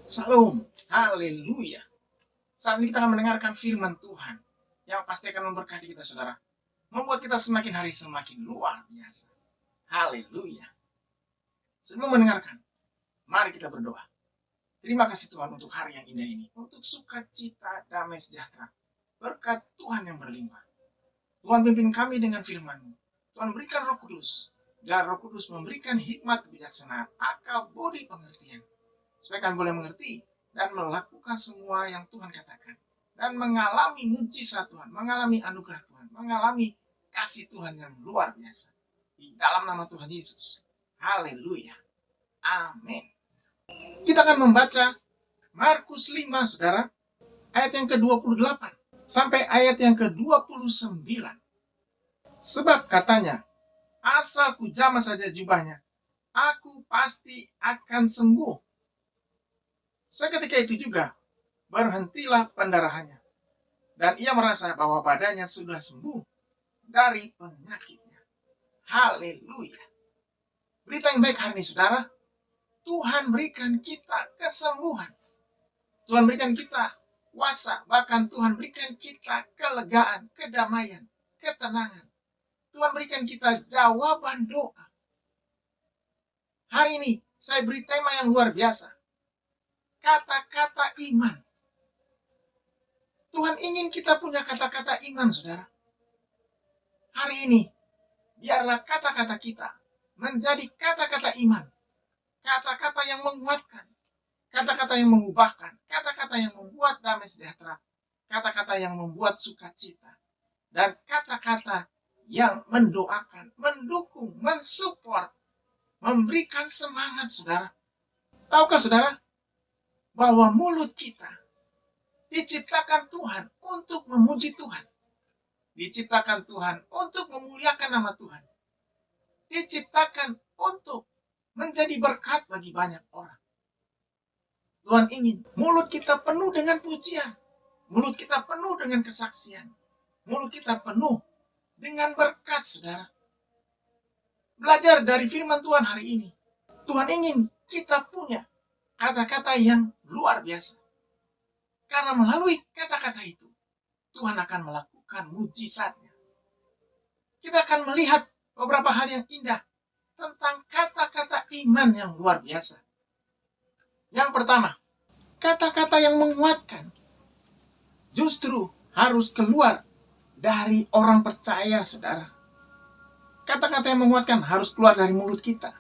Salam, haleluya. Saat ini kita akan mendengarkan firman Tuhan yang pasti akan memberkati kita, saudara. Membuat kita semakin hari semakin luar biasa. Haleluya. Sebelum mendengarkan, mari kita berdoa. Terima kasih Tuhan untuk hari yang indah ini. Untuk sukacita, damai sejahtera. Berkat Tuhan yang berlimpah. Tuhan pimpin kami dengan firman-Mu. Tuhan berikan Roh Kudus. Dan Roh Kudus memberikan hikmat kebijaksanaan, akal, budi pengertian. Supaya kami boleh mengerti dan melakukan semua yang Tuhan katakan. Dan mengalami mujizat Tuhan, mengalami anugerah Tuhan, mengalami kasih Tuhan yang luar biasa. Di dalam nama Tuhan Yesus. Haleluya. Amin. Kita akan membaca Markus 5, saudara. Ayat yang ke-28 sampai ayat yang ke-29. Sebab katanya, asal ku jamah saja jubahnya, aku pasti akan sembuh. Seketika itu juga, berhentilah pendarahannya. Dan ia merasa bahwa badannya sudah sembuh dari penyakitnya. Haleluya. Berita yang baik hari ini, saudara. Tuhan berikan kita kesembuhan. Tuhan berikan kita kuasa. Bahkan Tuhan berikan kita kelegaan, kedamaian, ketenangan. Tuhan berikan kita jawaban doa. Hari ini, saya beri tema yang luar biasa. Kata-kata iman. Tuhan ingin kita punya kata-kata iman, saudara. Hari ini, biarlah kata-kata kita menjadi kata-kata iman. Kata-kata yang menguatkan. Kata-kata yang mengubahkan. Kata-kata yang membuat damai sejahtera. Kata-kata yang membuat sukacita. Dan kata-kata yang mendoakan, mendukung, mensupport, memberikan semangat, saudara. Tahukah, saudara, bahwa mulut kita diciptakan Tuhan untuk memuji Tuhan. Diciptakan Tuhan untuk memuliakan nama Tuhan. Diciptakan untuk menjadi berkat bagi banyak orang. Tuhan ingin mulut kita penuh dengan pujian. Mulut kita penuh dengan kesaksian. Mulut kita penuh dengan berkat, saudara. Belajar dari firman Tuhan hari ini. Tuhan ingin kita punya kata-kata yang luar biasa. Karena melalui kata-kata itu, Tuhan akan melakukan mujizatnya. Kita akan melihat beberapa hal yang indah tentang kata-kata iman yang luar biasa. Yang pertama, kata-kata yang menguatkan justru harus keluar dari orang percaya, saudara. Kata-kata yang menguatkan harus keluar dari mulut kita.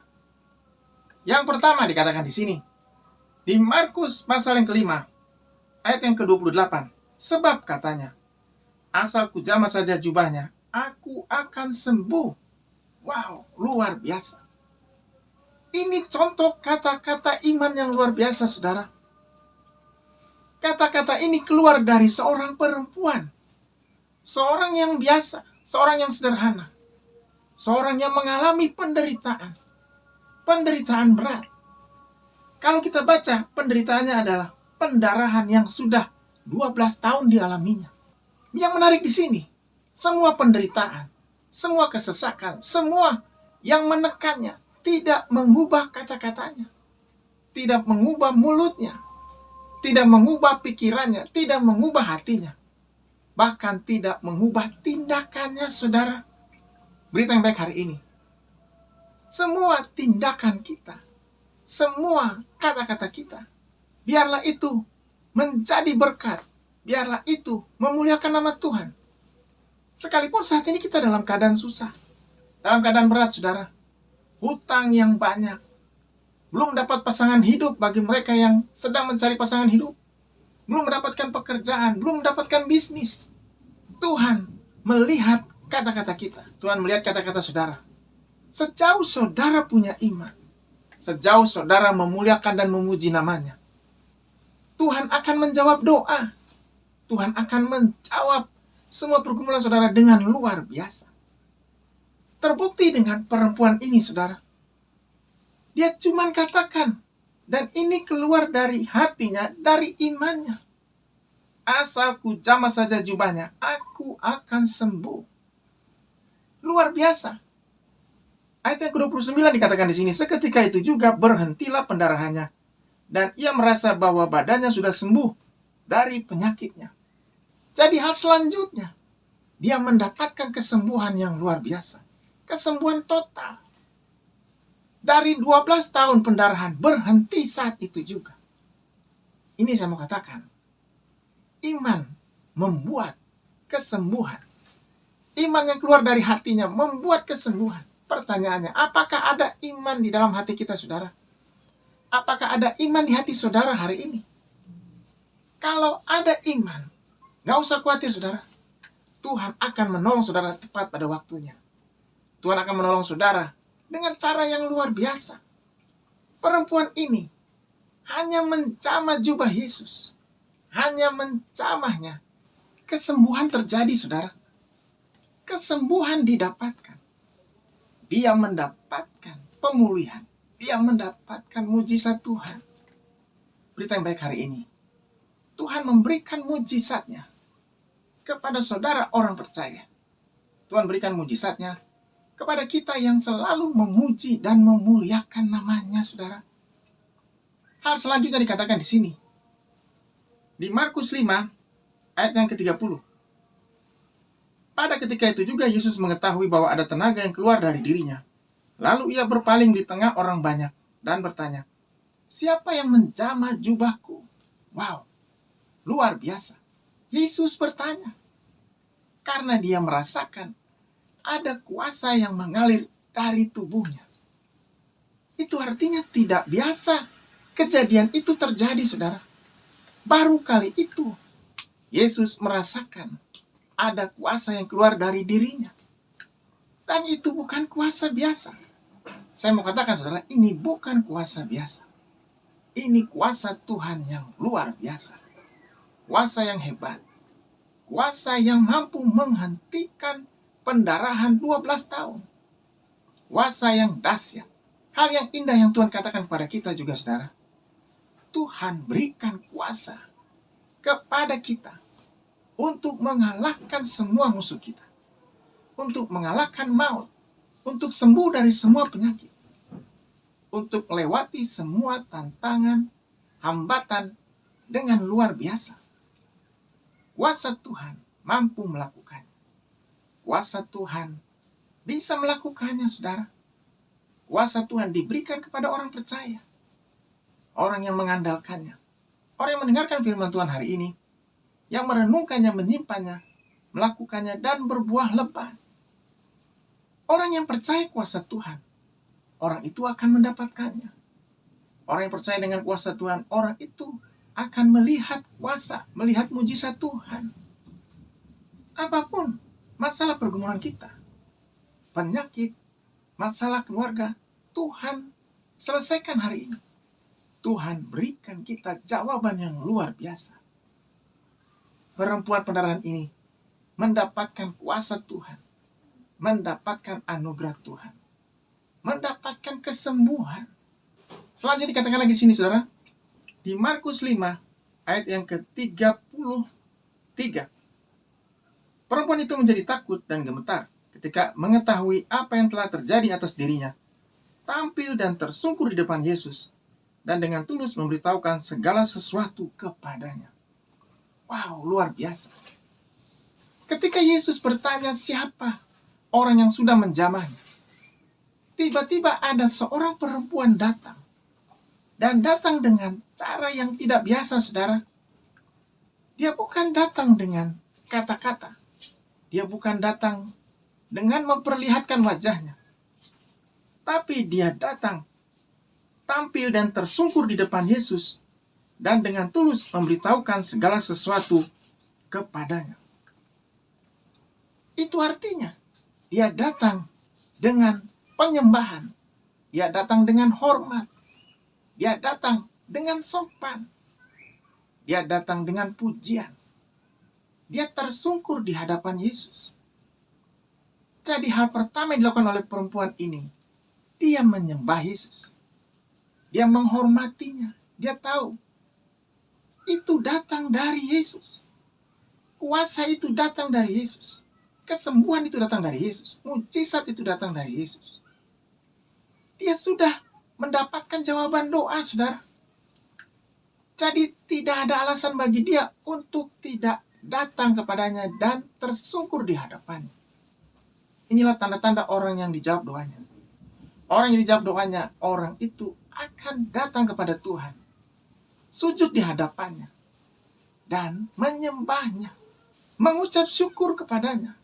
Yang pertama dikatakan di sini, di Markus pasal yang kelima, ayat yang ke-28. Sebab katanya, asal ku jamah saja jubahnya, aku akan sembuh. Wow, luar biasa. Ini contoh kata-kata iman yang luar biasa, saudara. Kata-kata ini keluar dari seorang perempuan. Seorang yang biasa, seorang yang sederhana. Seorang yang mengalami penderitaan. Penderitaan berat. Kalau kita baca, penderitaannya adalah pendarahan yang sudah 12 tahun dialaminya. Yang menarik di sini, semua penderitaan, semua kesesakan, semua yang menekannya tidak mengubah kata-katanya, tidak mengubah mulutnya, tidak mengubah pikirannya, tidak mengubah hatinya, bahkan tidak mengubah tindakannya, saudara. Berita yang baik hari ini, semua tindakan kita, semua kata-kata kita, biarlah itu menjadi berkat. Biarlah itu memuliakan nama Tuhan. Sekalipun saat ini kita dalam keadaan susah, dalam keadaan berat, saudara. Hutang yang banyak. Belum dapat pasangan hidup bagi mereka yang sedang mencari pasangan hidup. Belum mendapatkan pekerjaan, belum mendapatkan bisnis. Tuhan melihat kata-kata kita. Tuhan melihat kata-kata saudara. Sejauh saudara punya iman, sejauh saudara memuliakan dan memuji namanya, Tuhan akan menjawab doa. Tuhan akan menjawab semua pergumulan saudara dengan luar biasa. Terbukti dengan perempuan ini, saudara. Dia cuma katakan, dan ini keluar dari hatinya, dari imannya. Asal ku jamah saja jubahnya, aku akan sembuh. Luar biasa. Ayat yang ke-29 dikatakan di sini, seketika itu juga berhentilah pendarahannya. dan ia merasa bahwa badannya sudah sembuh dari penyakitnya. Jadi hal selanjutnya, dia mendapatkan kesembuhan yang luar biasa. Kesembuhan total. Dari 12 tahun pendarahan berhenti saat itu juga. Ini saya mau katakan. Iman membuat kesembuhan. Iman yang keluar dari hatinya membuat kesembuhan. Pertanyaannya, apakah ada iman di dalam hati kita, saudara? Apakah ada iman di hati saudara hari ini? Kalau ada iman, gak usah khawatir, saudara. Tuhan akan menolong saudara tepat pada waktunya. Tuhan akan menolong saudara dengan cara yang luar biasa. Perempuan ini hanya menjamah jubah Yesus. Hanya menjamahnya. Kesembuhan terjadi, saudara. Kesembuhan didapatkan. Dia mendapatkan pemulihan. Dia mendapatkan mujizat Tuhan. Berita yang baik hari ini. Tuhan memberikan mujizatnya kepada saudara orang percaya. Tuhan berikan mujizatnya kepada kita yang selalu memuji dan memuliakan namanya, saudara. Hal selanjutnya dikatakan di sini. Di Markus 5, ayat yang ke-30. Pada ketika itu juga Yesus mengetahui bahwa ada tenaga yang keluar dari dirinya. Lalu ia berpaling di tengah orang banyak dan bertanya, siapa yang menjamah jubahku? Wow, luar biasa. Yesus bertanya. Karena dia merasakan ada kuasa yang mengalir dari tubuhnya. Itu artinya tidak biasa. Kejadian itu terjadi, saudara. Baru kali itu Yesus merasakan ada kuasa yang keluar dari dirinya. Dan itu bukan kuasa biasa. Saya mau katakan, saudara, ini bukan kuasa biasa. Ini kuasa Tuhan yang luar biasa. Kuasa yang hebat. Kuasa yang mampu menghentikan pendarahan 12 tahun. Kuasa yang dahsyat. Hal yang indah yang Tuhan katakan kepada kita juga, saudara. Tuhan berikan kuasa kepada kita untuk mengalahkan semua musuh kita. Untuk mengalahkan maut. Untuk sembuh dari semua penyakit. Untuk melewati semua tantangan, hambatan dengan luar biasa. Kuasa Tuhan mampu melakukannya. Kuasa Tuhan bisa melakukannya, saudara. Kuasa Tuhan diberikan kepada orang percaya. Orang yang mengandalkannya. Orang yang mendengarkan firman Tuhan hari ini. Yang merenungkannya, menyimpannya, melakukannya, dan berbuah lebat. Orang yang percaya kuasa Tuhan, orang itu akan mendapatkannya. Orang yang percaya dengan kuasa Tuhan, orang itu akan melihat kuasa, melihat mujizat Tuhan. Apapun masalah pergumulan kita, penyakit, masalah keluarga, Tuhan selesaikan hari ini. Tuhan berikan kita jawaban yang luar biasa. Perempuan pendarahan ini mendapatkan kuasa Tuhan, mendapatkan anugerah Tuhan, mendapatkan kesembuhan. Selanjutnya dikatakan lagi di sini, saudara, di Markus 5 ayat yang ke-33. Perempuan itu menjadi takut dan gemetar ketika mengetahui apa yang telah terjadi atas dirinya. Tampil dan tersungkur di depan Yesus dan dengan tulus memberitahukan segala sesuatu kepadanya. Wow, luar biasa. Ketika Yesus bertanya siapa orang yang sudah menjamahnya, tiba-tiba ada seorang perempuan datang. Dan datang dengan cara yang tidak biasa, saudara. Dia bukan datang dengan kata-kata. Dia bukan datang dengan memperlihatkan wajahnya. Tapi dia datang, tampil dan tersungkur di depan Yesus. Dan dengan tulus memberitahukan segala sesuatu kepadanya. Itu artinya, dia datang dengan penyembahan. Dia datang dengan hormat. Dia datang dengan sopan. Dia datang dengan pujian. Dia tersungkur di hadapan Yesus. Jadi hal pertama yang dilakukan oleh perempuan ini, dia menyembah Yesus. Dia menghormatinya. Dia tahu itu datang dari Yesus. Kuasa itu datang dari Yesus. Kesembuhan itu datang dari Yesus. Mujizat itu datang dari Yesus. Dia sudah mendapatkan jawaban doa, saudara. Jadi tidak ada alasan bagi dia untuk tidak datang kepadanya dan tersungkur di hadapannya. Inilah tanda-tanda orang yang dijawab doanya. Orang yang dijawab doanya, orang itu akan datang kepada Tuhan, sujud di hadapannya, dan menyembahnya, mengucap syukur kepadanya,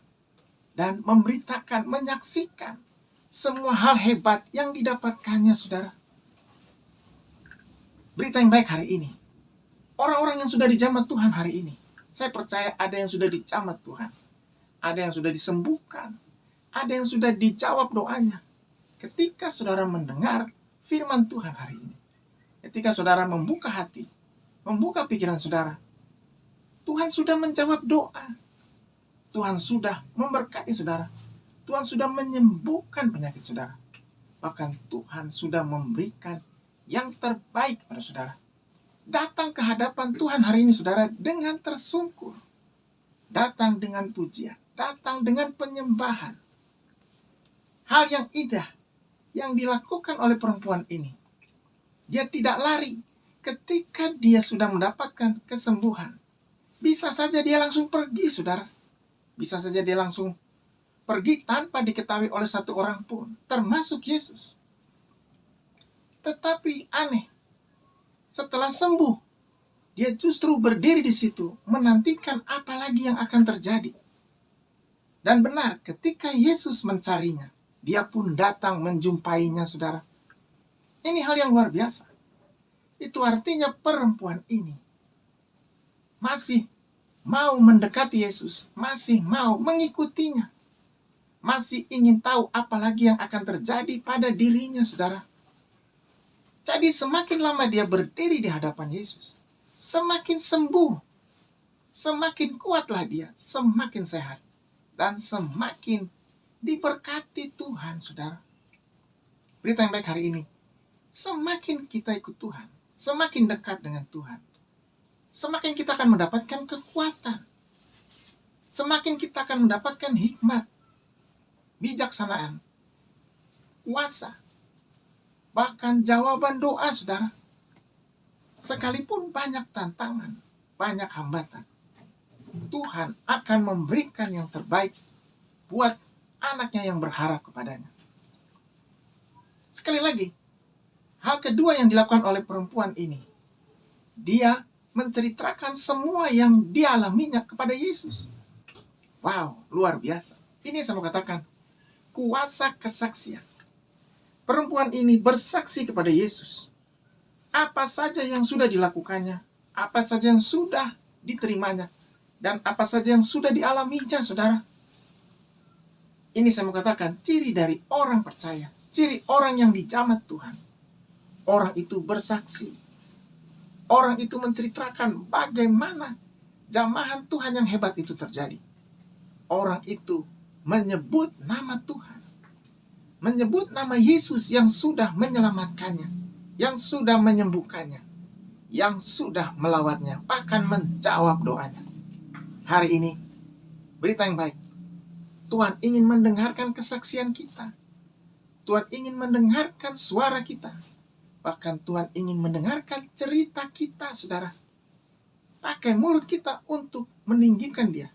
dan memberitakan, menyaksikan semua hal hebat yang didapatkannya, saudara. Berita yang baik hari ini. Orang-orang yang sudah dijamah Tuhan hari ini. Saya percaya ada yang sudah dijamah Tuhan. Ada yang sudah disembuhkan. Ada yang sudah dijawab doanya. Ketika saudara mendengar firman Tuhan hari ini. Ketika saudara membuka hati. Membuka pikiran saudara. Tuhan sudah menjawab doa. Tuhan sudah memberkati saudara. Tuhan sudah menyembuhkan penyakit saudara. Bahkan Tuhan sudah memberikan yang terbaik pada saudara. Datang ke hadapan Tuhan hari ini saudara dengan tersungkur. Datang dengan pujian. Datang dengan penyembahan. Hal yang indah yang dilakukan oleh perempuan ini. Dia tidak lari ketika dia sudah mendapatkan kesembuhan. Bisa saja dia langsung pergi saudara. Bisa saja dia langsung pergi tanpa diketahui oleh satu orang pun. Termasuk Yesus. Tetapi aneh. Setelah sembuh, dia justru berdiri di situ, menantikan apa lagi yang akan terjadi. Dan benar, ketika Yesus mencarinya, dia pun datang menjumpainya, saudara. Ini hal yang luar biasa. Itu artinya perempuan ini masih mau mendekati Yesus, masih mau mengikutinya, masih ingin tahu apa lagi yang akan terjadi pada dirinya, saudara. Jadi semakin lama dia berdiri di hadapan Yesus, semakin sembuh, semakin kuatlah dia, semakin sehat, dan semakin diberkati Tuhan, saudara. Berita yang baik hari ini, semakin kita ikut Tuhan, semakin dekat dengan Tuhan, semakin kita akan mendapatkan kekuatan, semakin kita akan mendapatkan hikmat, bijaksanaan, kuasa, bahkan jawaban doa, saudara. Sekalipun banyak tantangan, banyak hambatan, Tuhan akan memberikan yang terbaik buat anaknya yang berharap kepadanya. Sekali lagi, hal kedua yang dilakukan oleh perempuan ini, dia menceritakan semua yang dialaminya kepada Yesus. Wow, luar biasa. Ini saya mau katakan, kuasa kesaksian. Perempuan ini bersaksi kepada Yesus. Apa saja yang sudah dilakukannya, apa saja yang sudah diterimanya, dan apa saja yang sudah dialaminya, saudara. Ini saya mau katakan, ciri dari orang percaya, ciri orang yang dijamah Tuhan. Orang itu bersaksi. Orang itu menceritakan bagaimana jamahan Tuhan yang hebat itu terjadi. Orang itu menyebut nama Tuhan. Menyebut nama Yesus yang sudah menyelamatkannya, yang sudah menyembuhkannya, yang sudah melawatnya, bahkan menjawab doanya. Hari ini, berita yang baik. Tuhan ingin mendengarkan kesaksian kita. Tuhan ingin mendengarkan suara kita. Bahkan Tuhan ingin mendengarkan cerita kita, saudara. Pakai mulut kita untuk meninggikan Dia.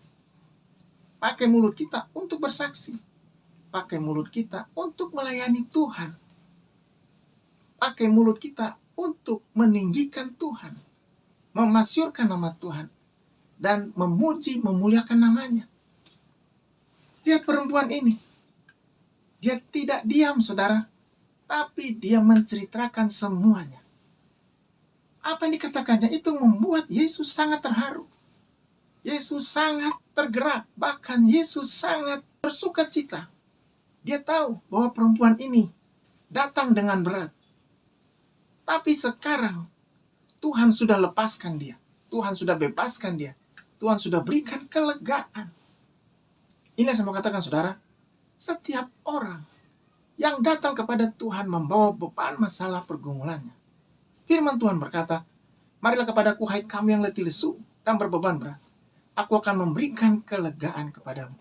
Pakai mulut kita untuk bersaksi. Pakai mulut kita untuk melayani Tuhan. Pakai mulut kita untuk meninggikan Tuhan. Memasyurkan nama Tuhan. Dan memuji, memuliakan namanya. Lihat perempuan ini. Dia tidak diam, saudara. Tapi dia menceritakan semuanya. Apa yang dikatakannya itu membuat Yesus sangat terharu. Yesus sangat tergerak. Bahkan Yesus sangat bersuka cita. Dia tahu bahwa perempuan ini datang dengan berat. Tapi sekarang Tuhan sudah lepaskan dia. Tuhan sudah bebaskan dia. Tuhan sudah berikan kelegaan. Ini yang saya mau katakan, saudara. Setiap orang yang datang kepada Tuhan membawa beban masalah pergumulannya. Firman Tuhan berkata, marilah kepadaku hai kamu yang letih lesu dan berbeban berat. Aku akan memberikan kelegaan kepadamu.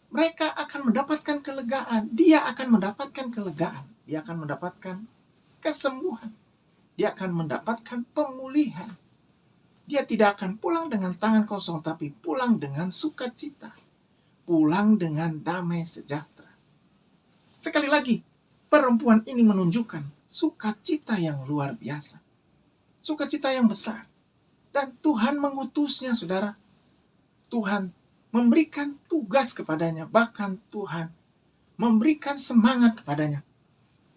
Mereka akan mendapatkan kelegaan. Dia akan mendapatkan kelegaan. Dia akan mendapatkan kesembuhan. dia akan mendapatkan pemulihan. Dia tidak akan pulang dengan tangan kosong, tapi pulang dengan sukacita. Pulang dengan damai sejahtera. Sekali lagi, perempuan ini menunjukkan sukacita yang luar biasa. Sukacita yang besar. Dan Tuhan mengutusnya, saudara. Tuhan memberikan tugas kepadanya. Bahkan Tuhan memberikan semangat kepadanya.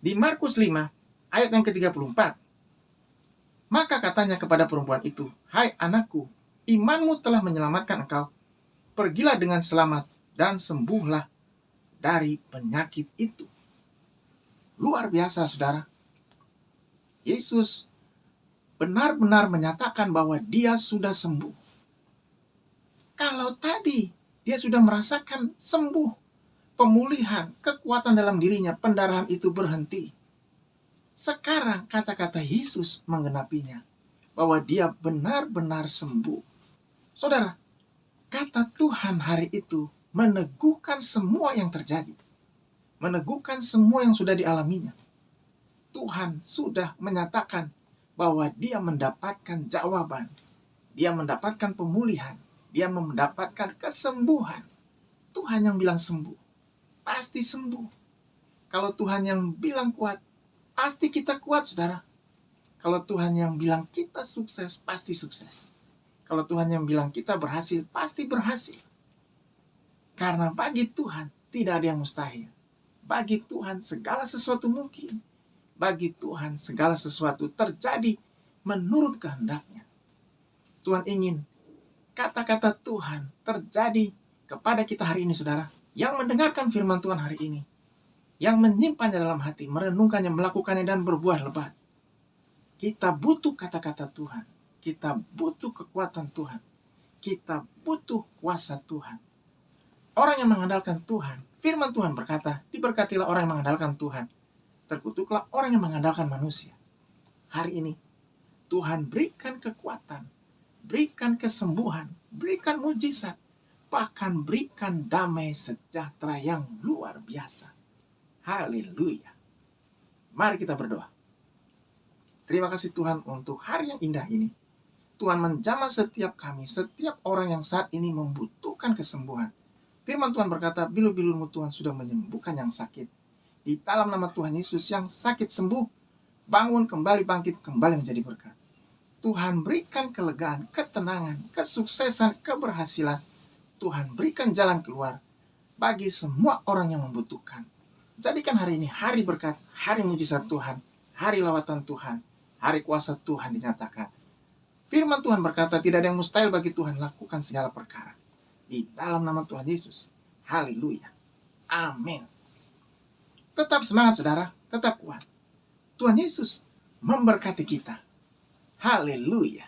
Di Markus 5, ayat yang ke-34. Maka katanya kepada perempuan itu, "Hai anakku, imanmu telah menyelamatkan engkau. Pergilah dengan selamat dan sembuhlah dari penyakit itu." Luar biasa, saudara. Yesus benar-benar menyatakan bahwa dia sudah sembuh. Kalau tadi dia sudah merasakan sembuh, pemulihan, kekuatan dalam dirinya, pendarahan itu berhenti. Sekarang kata-kata Yesus menggenapinya, bahwa dia benar-benar sembuh. Saudara, kata Tuhan hari itu meneguhkan semua yang terjadi. Meneguhkan semua yang sudah dialaminya. Tuhan sudah menyatakan bahwa dia mendapatkan jawaban. Dia mendapatkan pemulihan. Dia mendapatkan kesembuhan. Tuhan yang bilang sembuh, pasti sembuh. Kalau Tuhan yang bilang kuat, pasti kita kuat, saudara. Kalau Tuhan yang bilang kita sukses, pasti sukses. Kalau Tuhan yang bilang kita berhasil, pasti berhasil. Karena bagi Tuhan tidak ada yang mustahil. Bagi Tuhan segala sesuatu mungkin. Bagi Tuhan segala sesuatu terjadi menurut kehendaknya. Tuhan ingin kata-kata Tuhan terjadi kepada kita hari ini, saudara. Yang mendengarkan firman Tuhan hari ini. Yang menyimpannya dalam hati, merenungkannya, melakukannya, dan berbuah lebat. Kita butuh kata-kata Tuhan. Kita butuh kekuatan Tuhan. Kita butuh kuasa Tuhan. Orang yang mengandalkan Tuhan, firman Tuhan berkata, diberkatilah orang yang mengandalkan Tuhan. Terkutuklah orang yang mengandalkan manusia. Hari ini, Tuhan berikan kekuatan, berikan kesembuhan, berikan mujizat, bahkan berikan damai sejahtera yang luar biasa. Haleluya. Mari kita berdoa. Terima kasih Tuhan untuk hari yang indah ini. Tuhan menjamah setiap kami, setiap orang yang saat ini membutuhkan kesembuhan. Firman Tuhan berkata, bilu-bilurmu Tuhan sudah menyembuhkan yang sakit. Di dalam nama Tuhan Yesus, yang sakit sembuh, bangun kembali, bangkit kembali menjadi berkat. Tuhan berikan kelegaan, ketenangan, kesuksesan, keberhasilan. Tuhan berikan jalan keluar bagi semua orang yang membutuhkan. Jadikan hari ini hari berkat, hari mujizat Tuhan, hari lawatan Tuhan, hari kuasa Tuhan dinyatakan. Firman Tuhan berkata, tidak ada yang mustahil bagi Tuhan, lakukan segala perkara. Di dalam nama Tuhan Yesus. Haleluya. Amin. Tetap semangat, saudara. Tetap kuat. Tuhan Yesus memberkati kita. Haleluya.